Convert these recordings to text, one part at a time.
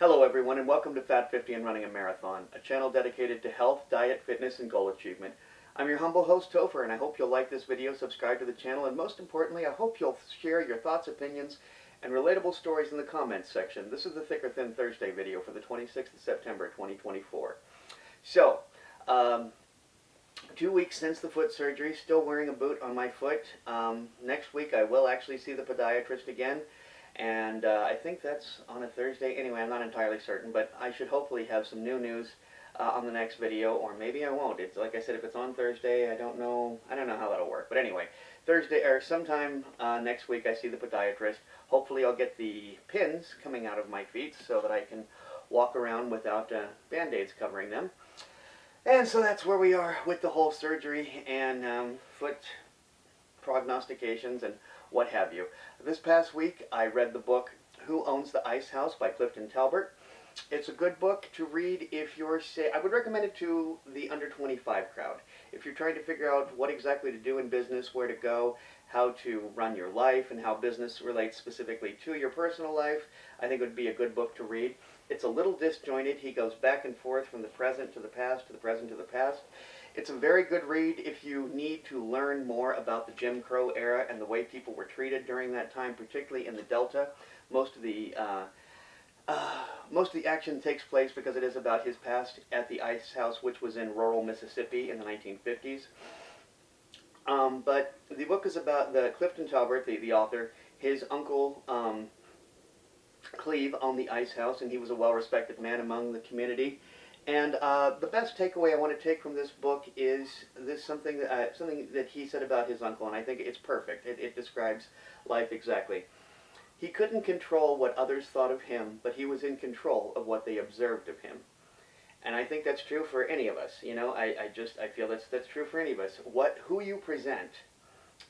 Hello everyone and welcome to Fat 50 and Running a Marathon, a channel dedicated to health, diet, fitness, and goal achievement. I'm your humble host Topher, and I hope you'll like this video, subscribe to the channel, and most importantly, I hope you'll share your thoughts, opinions, and relatable stories in the comments section. This is the Thick or Thin Thursday video for the 26th of September 2024. So, 2 weeks since the foot surgery, still wearing a boot on my foot. Next week I will actually see the podiatrist again. And I think that's on a Thursday. Anyway, I'm not entirely certain, but I should hopefully have some new news on the next video, or maybe I won't. It's like I said, if it's on Thursday, I don't know how that'll work. But anyway, Thursday or sometime next week, I see the podiatrist. Hopefully, I'll get the pins coming out of my feet so that I can walk around without band-aids covering them. And so that's where we are with the whole surgery and foot prognostications and what have you. This past week I read the book Who Owns the Ice House by Clifton Taulbert. It's a good book to read if you're, I would recommend it to the under 25 crowd. If you're trying to figure out what exactly to do in business, where to go, how to run your life, and how business relates specifically to your personal life, I think it would be a good book to read. It's a little disjointed. He goes back and forth from the present to the past, to the present to the past. It's a very good read if you need to learn more about the Jim Crow era and the way people were treated during that time, particularly in the Delta. Most of the action takes place because it is about his past at the ice house, which was in rural Mississippi in the 1950s. But the book is about Clifton Taulbert, the author. His uncle Cleve owned the ice house, and he was a well-respected man among the community. And the best takeaway I want to take from this book is something that he said about his uncle, and I think it's perfect. It describes life exactly. He couldn't control what others thought of him, but he was in control of what they observed of him. And I think that's true for any of us. You know, I feel that's true for any of us. Who you present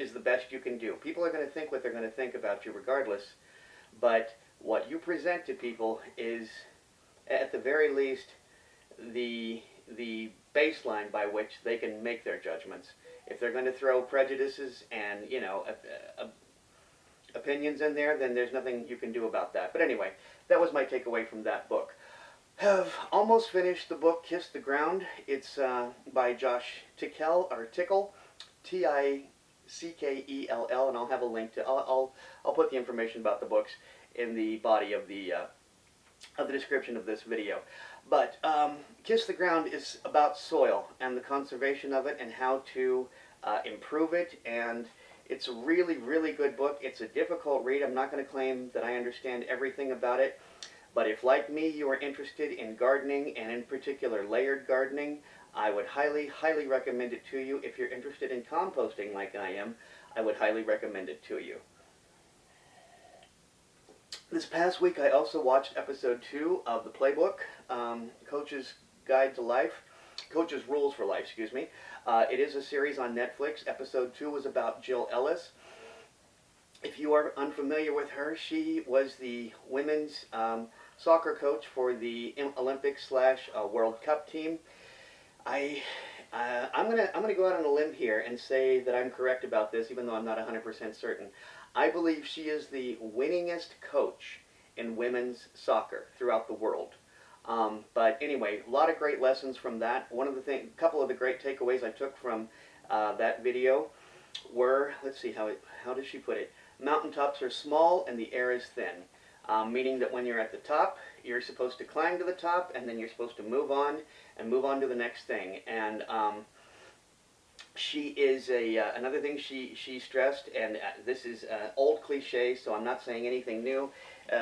is the best you can do. People are going to think what they're going to think about you regardless, but what you present to people is, at the very least, the baseline by which they can make their judgments. If they're going to throw prejudices and, you know, opinions in there, then there's nothing you can do about that. But anyway, that was my takeaway from that book. Have almost finished the book Kiss the Ground. It's by Josh Tickell, Tickell, and I'll have a link to. I'll put the information about the books in the body of the description of this video. But Kiss the Ground is about soil and the conservation of it and how to improve it. And it's a really, really good book. It's a difficult read. I'm not going to claim that I understand everything about it. But if, like me, you are interested in gardening, and in particular layered gardening, I would highly, highly recommend it to you. If you're interested in composting like I am, I would highly recommend it to you. This past week, I also watched episode 2 of the Playbook, Coach's Guide to Life, Coach's Rules for Life, excuse me. It is a series on Netflix. Episode 2 was about Jill Ellis. If you are unfamiliar with her, she was the women's soccer coach for the Olympic/World Cup team. I'm gonna go out on a limb here and say that I'm correct about this, even though I'm not 100% certain. I believe she is the winningest coach in women's soccer throughout the world. But anyway, a lot of great lessons from that. A couple of the great takeaways I took from that video were, let's see, how does she put it? Mountaintops are small and the air is thin. Meaning that when you're at the top, you're supposed to climb to the top, and then you're supposed to move on to the next thing. And she is another thing she stressed, and this is an old cliche, so I'm not saying anything new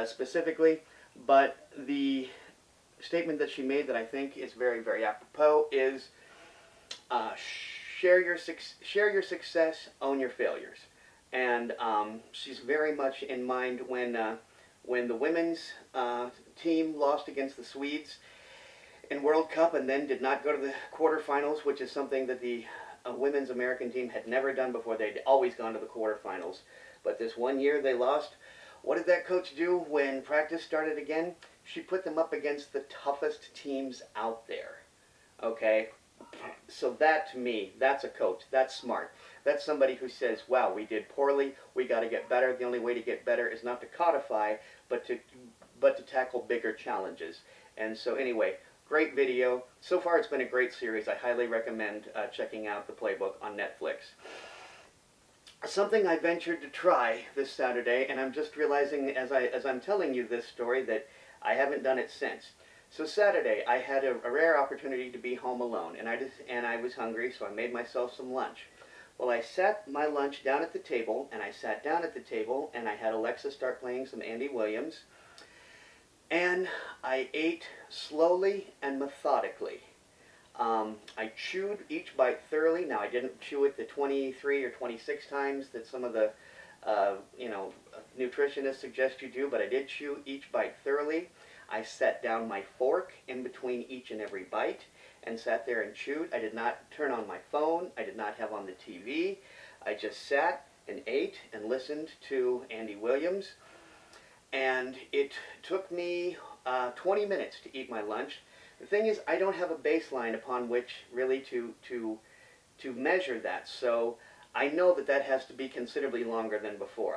specifically, but the statement that she made that I think is very, very apropos is share your success, own your failures. And she's very much in mind when the women's team lost against the Swedes in World Cup and then did not go to the quarterfinals, which is something that the women's American team had never done before. They'd always gone to the quarterfinals. But this one year they lost. What did that coach do when practice started again? She put them up against the toughest teams out there. Okay? So that, to me, that's a coach. That's smart. That's somebody who says, wow, we did poorly, we got to get better. The only way to get better is not to codify, but to tackle bigger challenges. And so anyway, great video. So far it's been a great series. I highly recommend checking out the Playbook on Netflix. Something I ventured to try this Saturday, and I'm just realizing as I'm telling you this story that I haven't done it since. So Saturday, I had a rare opportunity to be home alone, and I was hungry, so I made myself some lunch. Well, I sat my lunch down at the table, and I sat down at the table, and I had Alexa start playing some Andy Williams, and I ate slowly and methodically. I chewed each bite thoroughly. Now, I didn't chew it the 23 or 26 times that some of the nutritionists suggest you do, but I did chew each bite thoroughly. I set down my fork in between each and every bite and sat there and chewed. I did not turn on my phone. I did not have on the TV. I just sat and ate and listened to Andy Williams. And it took me 20 minutes to eat my lunch. The thing is, I don't have a baseline upon which really to measure that. So I know that has to be considerably longer than before.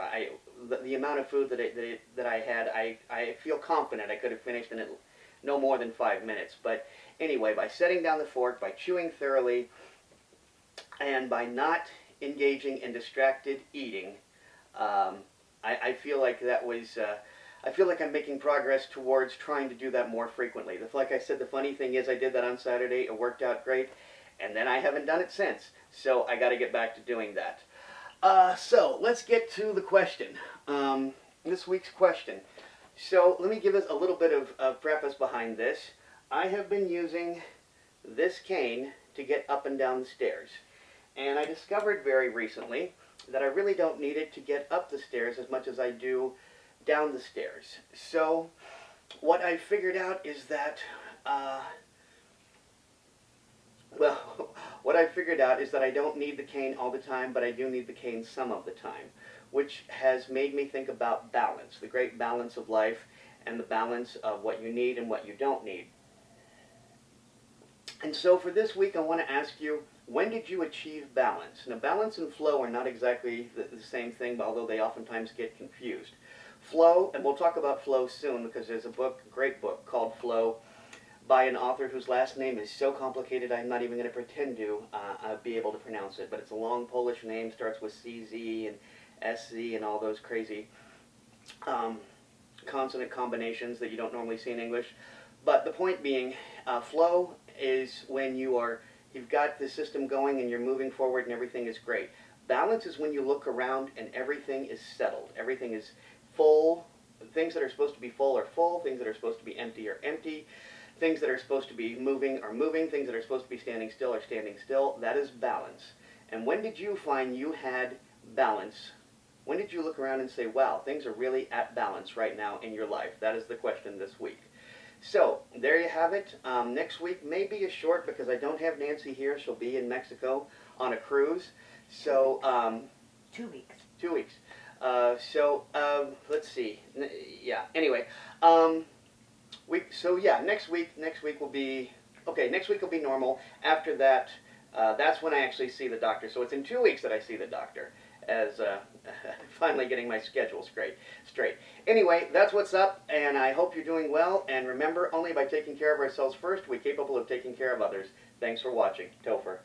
The amount of food that I had, I feel confident I could have finished in no more than 5 minutes. But anyway, by setting down the fork, by chewing thoroughly, and by not engaging in distracted eating, I feel like that was. I feel like I'm making progress towards trying to do that more frequently. Like I said, the funny thing is I did that on Saturday. It worked out great. And then I haven't done it since. So I got to get back to doing that. So let's get to the question. This week's question. So let me give us a little bit of preface behind this. I have been using this cane to get up and down the stairs. And I discovered very recently that I really don't need it to get up the stairs as much as I do down the stairs. So what I figured out is that what I figured out is that I don't need the cane all the time, but I do need the cane some of the time, which has made me think about balance, the great balance of life, and the balance of what you need and what you don't need. And so for this week, I want to ask you, when did you achieve balance? Now, balance and flow are not exactly the same thing, although they oftentimes get confused. Flow, and we'll talk about flow soon because there's a book, a great book called Flow, by an author whose last name is so complicated I'm not even going to pretend to be able to pronounce it. But it's a long Polish name, starts with CZ and SZ and all those crazy consonant combinations that you don't normally see in English. But the point being, flow is when you've got the system going and you're moving forward and everything is great. Balance is when you look around and everything is settled. Everything is full. Things that are supposed to be full are full. Things that are supposed to be empty are empty. Things that are supposed to be moving are moving. Things that are supposed to be standing still are standing still. That is balance. And when did you find you had balance? When did you look around and say, wow, things are really at balance right now in your life? That is the question this week. So, there you have it. Next week may be a short because I don't have Nancy here. She'll be in Mexico on a cruise. So, 2 weeks. 2 weeks. Let's see. Yeah. Anyway, next week will be okay. Next week will be normal. After that, that's when I actually see the doctor. So it's in 2 weeks that I see the doctor, as finally getting my schedule straight. Anyway, that's what's up, and I hope you're doing well. And remember, only by taking care of ourselves first, we're capable of taking care of others. Thanks for watching. Topher.